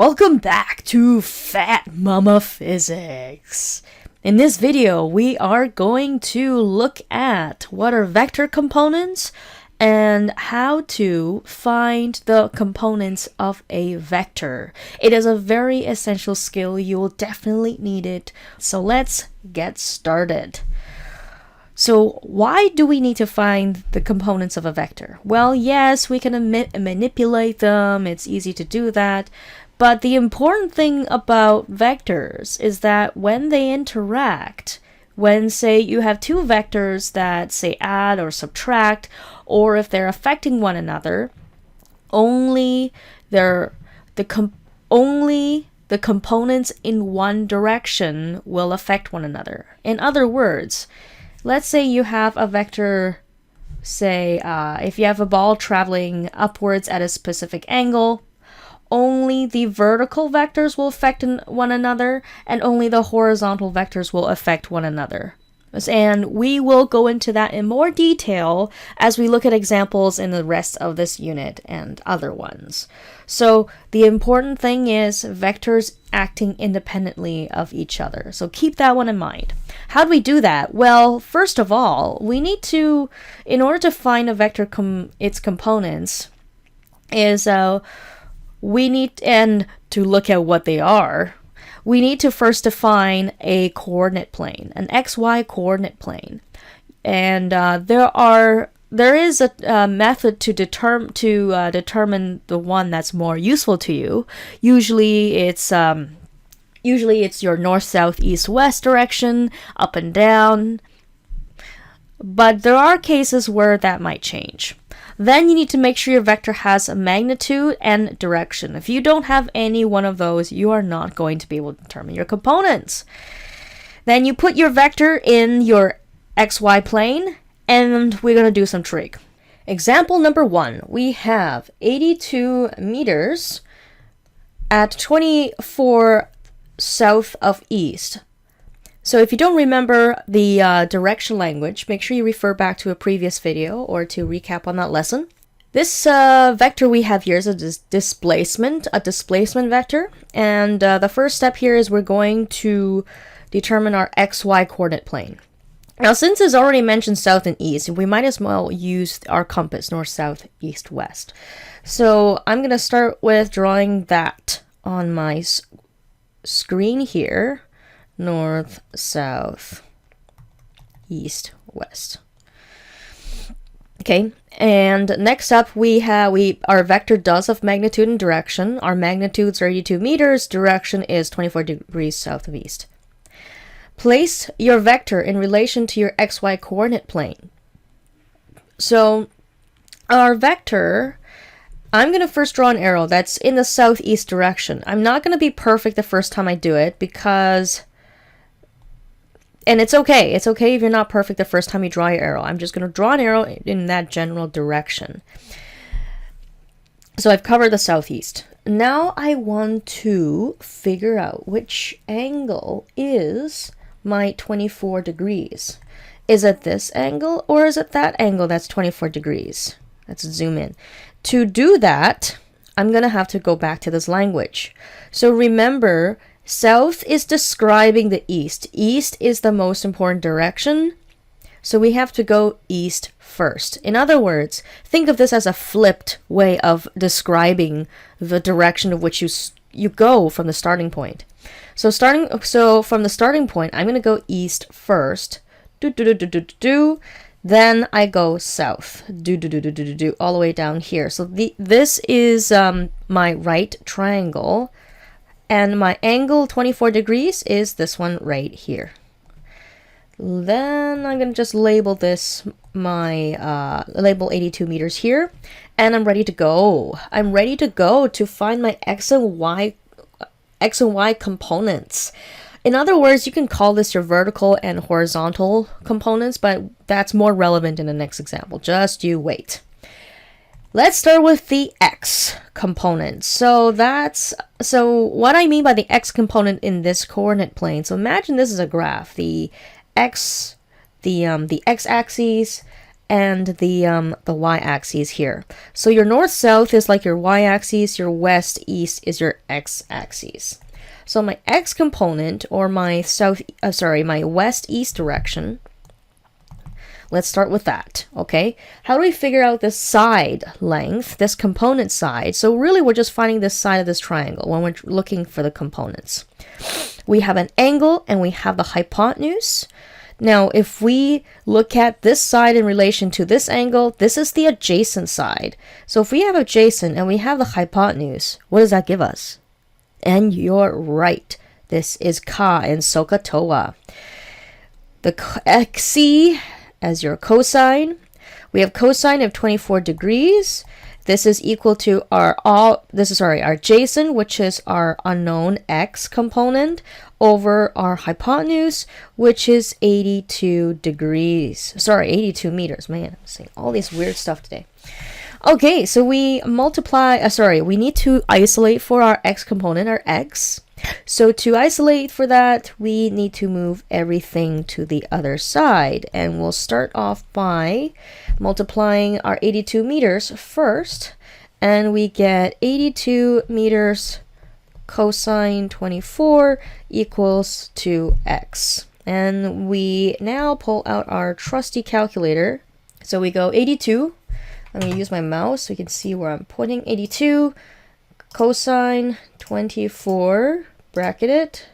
Welcome back to Fat Mama Physics. In this video, we are going to look at what are vector components and how to find the components of a vector. It is a very essential skill. You will definitely need it. So let's get started. So why do we need to find the components of a vector? Well, yes, we can manipulate them. It's easy to do that. But the important thing about vectors is that when they interact, when say you have two vectors that say add or subtract, or if they're affecting one another, only the components in one direction will affect one another. In other words, let's say you have a vector, say if you have a ball traveling upwards at a specific angle, only the vertical vectors will affect one another, and only the horizontal vectors will affect one another. And we will go into that in more detail as we look at examples in the rest of this unit and other ones. So the important thing is vectors acting independently of each other. So keep that one in mind. How do we do that? Well, first of all, we need to, in order to find a vector its components, is we need, and to look at what they are, we need to first define a coordinate plane, an XY coordinate plane. And there is a method to determine the one that's more useful to you. Usually it's your north, south, east, west direction, up and down. But there are cases where that might change. Then you need to make sure your vector has a magnitude and direction. If you don't have any one of those, you are not going to be able to determine your components. Then you put your vector in your XY plane, and we're going to do some trig. Example number 1, we have 82 meters at 24 south of east. So if you don't remember the direction language, make sure you refer back to a previous video or to recap on that lesson. This vector we have here is a displacement vector. And the first step here is we're going to determine our XY coordinate plane. Now, since it's already mentioned south and east, we might as well use our compass, north, south, east, west. So I'm going to start with drawing that on my screen here. North, south, east, west. Okay, and next up our vector does have magnitude and direction. Our magnitudes are 82 meters, direction is 24 degrees south of east. Place your vector in relation to your XY coordinate plane. So our vector, I'm going to first draw an arrow that's in the southeast direction. I'm not going to be perfect the first time I do it because... And it's okay. It's okay if you're not perfect the first time you draw your arrow. I'm just going to draw an arrow in that general direction. So I've covered the southeast. Now I want to figure out which angle is my 24 degrees. Is it this angle or is it that angle that's 24 degrees? Let's zoom in. To do that, I'm going to have to go back to this language. So remember, south is describing the east. East is the most important direction, so we have to go east first. In other words, think of this as a flipped way of describing the direction of which you go from the starting point. So from the starting point, I'm going to go east first. Then I go south. All the way down here. So this is my right triangle. And my angle 24 degrees is this one right here. Then I'm going to just label this label 82 meters here. And I'm ready to go. I'm ready to go to find my X and Y components. In other words, you can call this your vertical and horizontal components, but that's more relevant in the next example. Just you wait. Let's start with the X component. So what I mean by the X component in this coordinate plane. So imagine this is a graph. The X-axis and the y-axis here. So your north-south is like your y-axis, your west-east is your x-axis. So my x component, or my my west-east direction, let's start with that, okay? How do we figure out this side length, this component side? So really we're just finding this side of this triangle when we're looking for the components. We have an angle and we have the hypotenuse. Now, if we look at this side in relation to this angle, this is the adjacent side. So if we have adjacent and we have the hypotenuse, what does that give us? And you're right. This is ka in SOHCAHTOA. The xc as your cosine. We have cosine of 24 degrees. This is equal to our adjacent, which is our unknown x component, over our hypotenuse, which is 82 degrees. 82 meters. Man, I'm saying all this weird stuff today. Okay, so we multiply, we need to isolate for our x component, our x. So to isolate for that, we need to move everything to the other side. And we'll start off by multiplying our 82 meters first. And we get 82 meters cosine 24 equals 2x. And we now pull out our trusty calculator. So we go 82. I'm going to use my mouse so you can see where I'm putting 82 cosine 24, bracket it,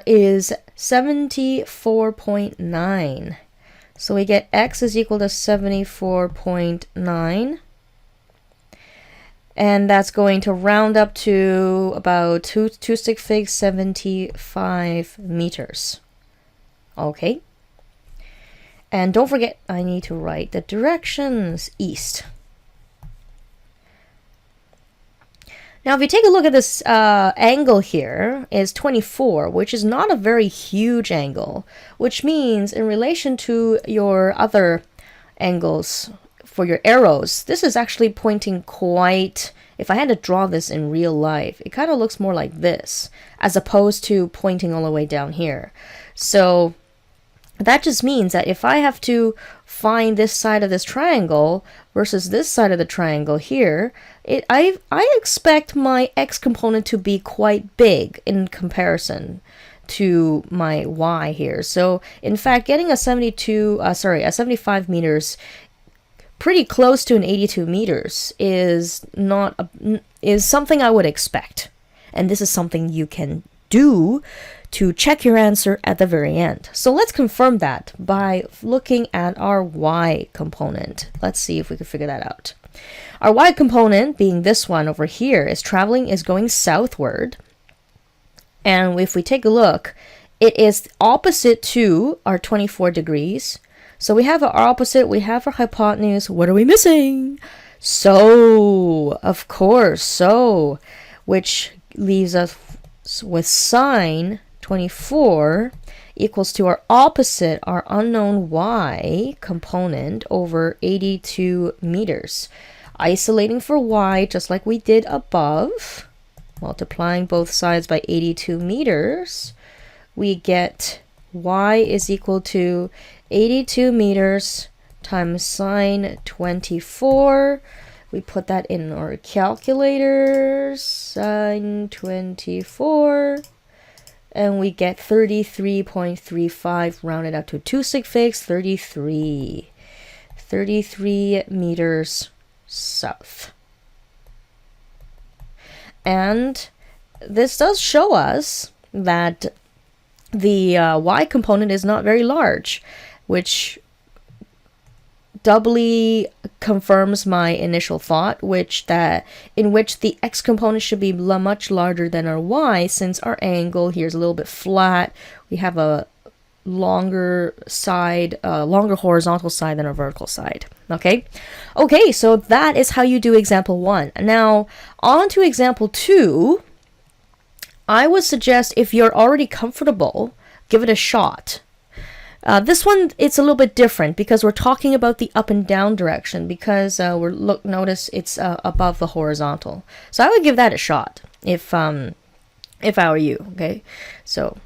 is 74.9. So we get x is equal to 74.9. And that's going to round up to about 75 meters. Okay. And don't forget, I need to write the directions east. Now, if you take a look at this angle here, is 24, which is not a very huge angle, which means in relation to your other angles for your arrows, this is actually pointing quite, if I had to draw this in real life, it kind of looks more like this, as opposed to pointing all the way down here. So that just means that if I have to find this side of this triangle versus this side of the triangle here, I expect my x component to be quite big in comparison to my y here. So in fact, getting a 75 meters pretty close to an 82 meters is something I would expect. And this is something you can do to check your answer at the very end. So let's confirm that by looking at our y component. Let's see if we can figure that out. Our y component, being this one over here, is going southward. And if we take a look, it is opposite to our 24 degrees. So we have our opposite, we have our hypotenuse. What are we missing? So, of course, which leaves us with sine 24 equals to our opposite, our unknown y component, over 82 meters. Isolating for y, just like we did above, multiplying both sides by 82 meters, we get y is equal to 82 meters times sine 24. We put that in our calculators, sine 24, and we get 33.35 rounded up to 2 sig figs, 33 meters south. And this does show us that the y component is not very large, which doubly confirms my initial thought, in which the x component should be much larger than our y, since our angle here is a little bit flat. We have a longer horizontal side than our vertical side. Okay, so that is how you do example 1. Now, on to example 2. I would suggest, if you're already comfortable, give it a shot. This one, it's a little bit different because we're talking about the up and down direction, because notice it's above the horizontal. So I would give that a shot if I were you. Okay, so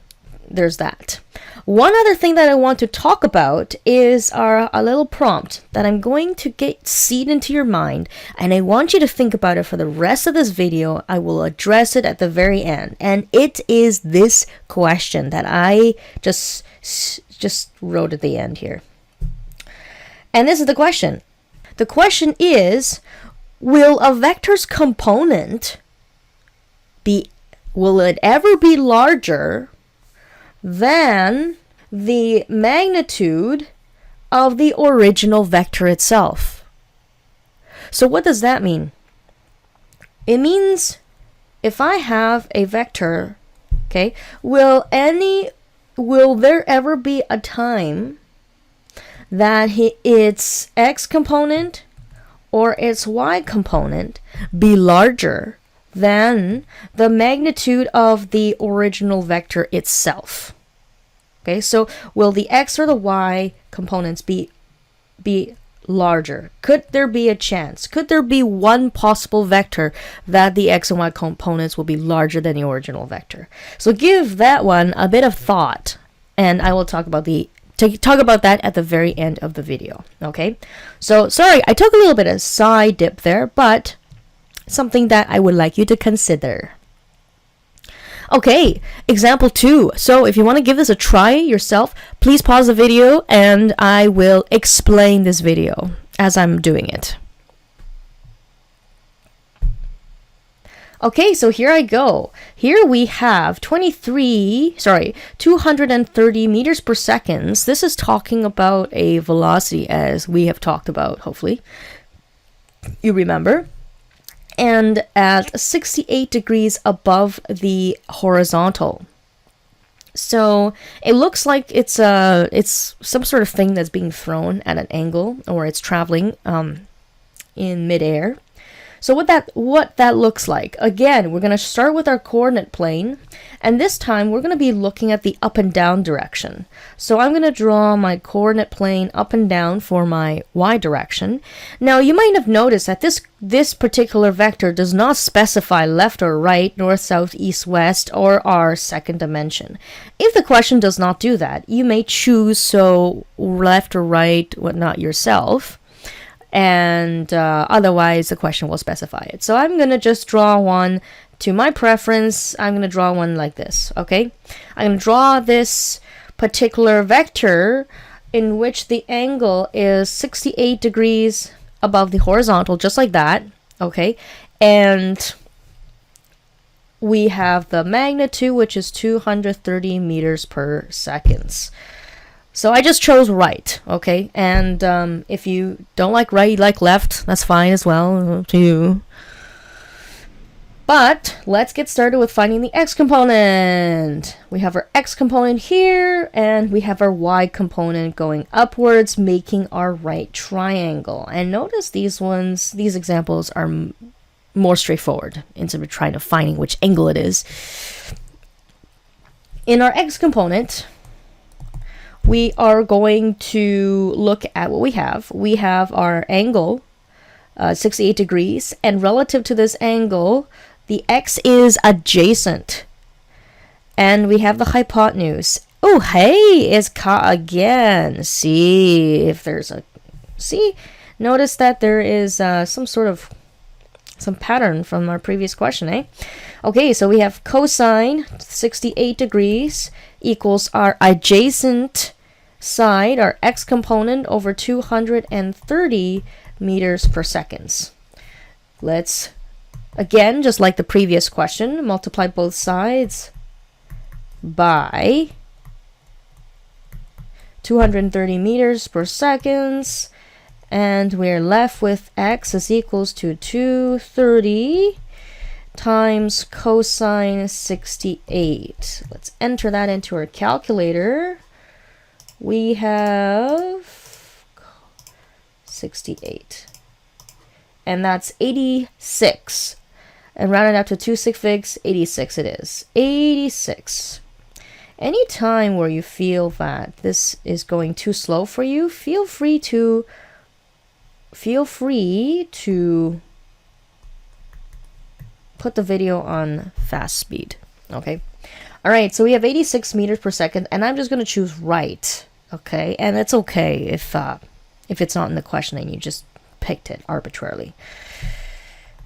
there's that. One other thing that I want to talk about is a little prompt that I'm going to get seed into your mind, and I want you to think about it for the rest of this video. I will address it at the very end, and it is this question that I just wrote at the end here. And this is the question. The question is, will a vector's component will it ever be larger than the magnitude of the original vector itself? So what does that mean? It means if I have a vector, okay, will there ever be a time that its x component or its y component be larger than the magnitude of the original vector itself? Okay, so will the x or the y components be larger? Could there be a chance? Could there be one possible vector that the x and y components will be larger than the original vector? So give that one a bit of thought, and I will talk about that at the very end of the video. Okay, so sorry, I took a little bit of side dip there, but something that I would like you to consider. Okay, example 2. So if you want to give this a try yourself, please pause the video and I will explain this video as I'm doing it. Okay, so here I go. Here we have 230 meters per second. This is talking about a velocity, as we have talked about, hopefully. You remember? And at 68 degrees above the horizontal. So it looks like it's some sort of thing that's being thrown at an angle, or it's traveling in midair. So what that looks like, again, we're going to start with our coordinate plane, and this time we're going to be looking at the up and down direction. So I'm going to draw my coordinate plane up and down for my y direction. Now you might have noticed that this particular vector does not specify left or right, north, south, east, west, or our second dimension. If the question does not do that, you may choose so left or right, whatnot yourself. And otherwise the question will specify it. So I'm going to just draw one to my preference. I'm going to draw one like this, okay? I'm going to draw this particular vector in which the angle is 68 degrees above the horizontal, just like that, okay? And we have the magnitude, which is 230 meters per second. So I just chose right, okay? And if you don't like right, you like left, that's fine as well, up to you. But let's get started with finding the x component. We have our x component here, and we have our y component going upwards, making our right triangle. And notice these examples are more straightforward in terms of trying to finding which angle it is. In our x component, we are going to look at what we have. We have our angle, 68 degrees, and relative to this angle, the x is adjacent. And we have the hypotenuse. Oh, hey, it's again. Notice that there is some pattern from our previous question, eh? Okay, so we have cosine 68 degrees equals our adjacent side, our x component, over 230 meters per second. Let's, again, just like the previous question, multiply both sides by 230 meters per second, and we're left with x is equals to 230 times cosine 68. Let's enter that into our calculator. We have 68. And that's 86. And rounded up to 2 6 86 it is. 86. Any time where you feel that this is going too slow for you, feel free to put the video on fast speed. Okay. All right, so we have 86 meters per second, and I'm just going to choose right. Okay, and it's okay if it's not in the question and you just picked it arbitrarily.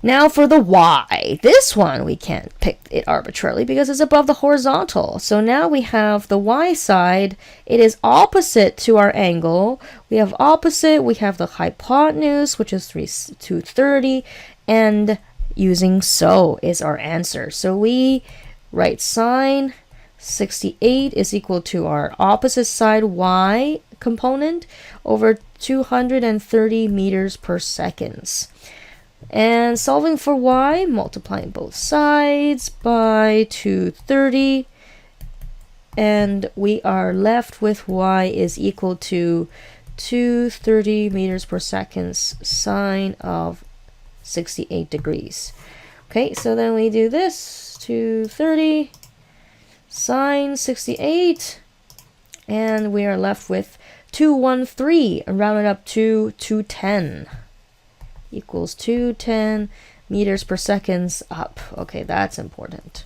Now for the y. This one we can't pick it arbitrarily because it's above the horizontal. So now we have the y side. It is opposite to our angle. We have opposite. We have the hypotenuse, which is 230. And using so is our answer. So we write sine 68 is equal to our opposite side y component over 230 meters per second. And solving for y, multiplying both sides by 230, and we are left with y is equal to 230 meters per second sine of 68 degrees. Okay, so then we do this, 230 sine 68, and we are left with 213, rounded up to 210. Equals 210 meters per second up. Okay, that's important.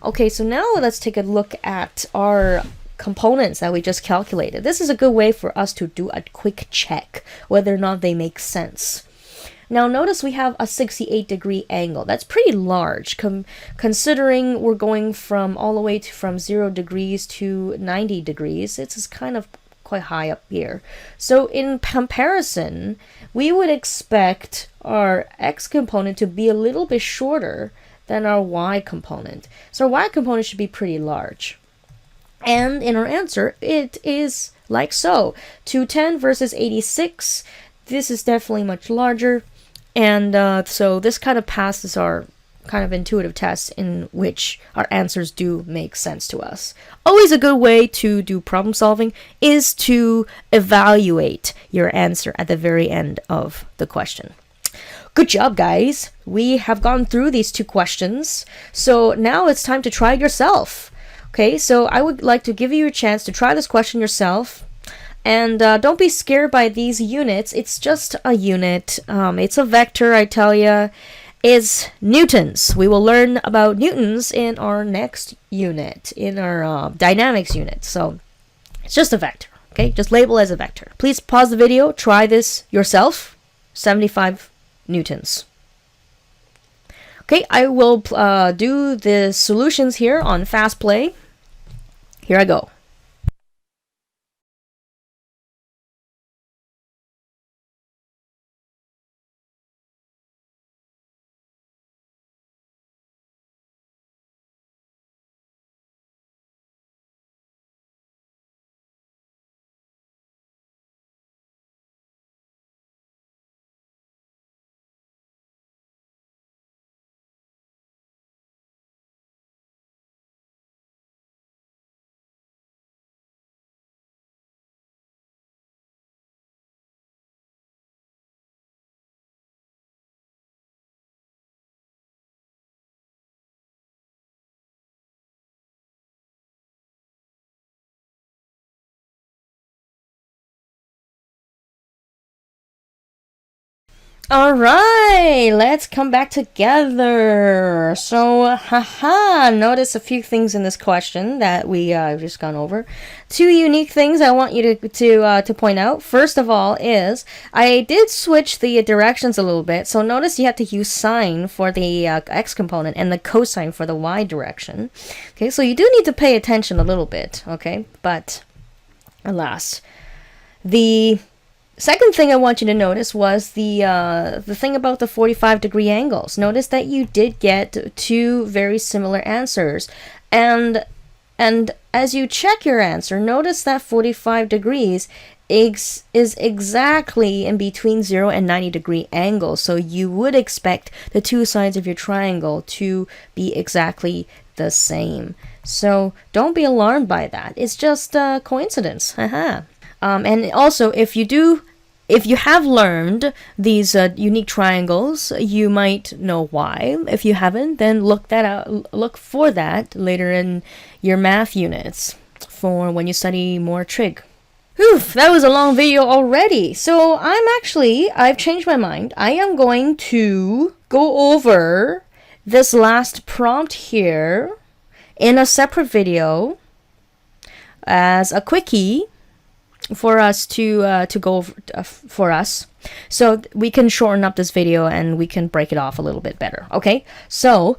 Okay, so now let's take a look at our components that we just calculated. This is a good way for us to do a quick check whether or not they make sense. Now notice we have a 68-degree angle. That's pretty large considering we're going from all the way from 0 degrees to 90 degrees. It's kind of quite high up here. So in comparison, we would expect our x component to be a little bit shorter than our y component. So our y component should be pretty large. And in our answer, it is like so. 210 versus 86. This is definitely much larger. And so this kind of passes our kind of intuitive tests in which our answers do make sense to us. Always a good way to do problem solving is to evaluate your answer at the very end of the question. Good job, guys. We have gone through these two questions. So now it's time to try it yourself. Okay, so I would like to give you a chance to try this question yourself. And don't be scared by these units. It's just a unit. It's a vector, I tell you. Is newtons. We will learn about newtons in our next unit, in our dynamics unit. So it's just a vector, okay? Just label as a vector. Please pause the video, try this yourself. 75 newtons. Okay, I will do the solutions here on Fast Play. Here I go. Alright, let's come back together. So, notice a few things in this question that we just gone over. Two unique things I want you to point out. First of all is, I did switch the directions a little bit. So notice you have to use sine for the x component and the cosine for the y direction. Okay, so you do need to pay attention a little bit, okay? But, alas. The second thing I want you to notice was the thing about the 45-degree angles. Notice that you did get two very similar answers, and as you check your answer, notice that 45 degrees is exactly in between 0 and 90-degree angles. So you would expect the two sides of your triangle to be exactly the same. So don't be alarmed by that. It's just a coincidence. And also, if you have learned these unique triangles, you might know why. If you haven't, then look for that later in your math units for when you study more trig. Whew, that was a long video already. So I've changed my mind. I am going to go over this last prompt here in a separate video as a quickie for us to go for us, so we can shorten up this video and we can break it off a little bit better. Okay, so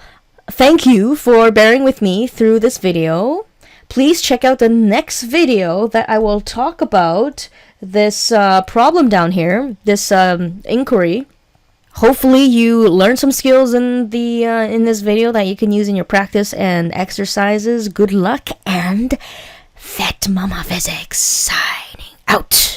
thank you for bearing with me through this video. Please check out the next video that I will talk about this problem down here, this inquiry. Hopefully you learned some skills in this video that you can use in your practice and exercises. Good luck, and Vet Mama Physics signing out.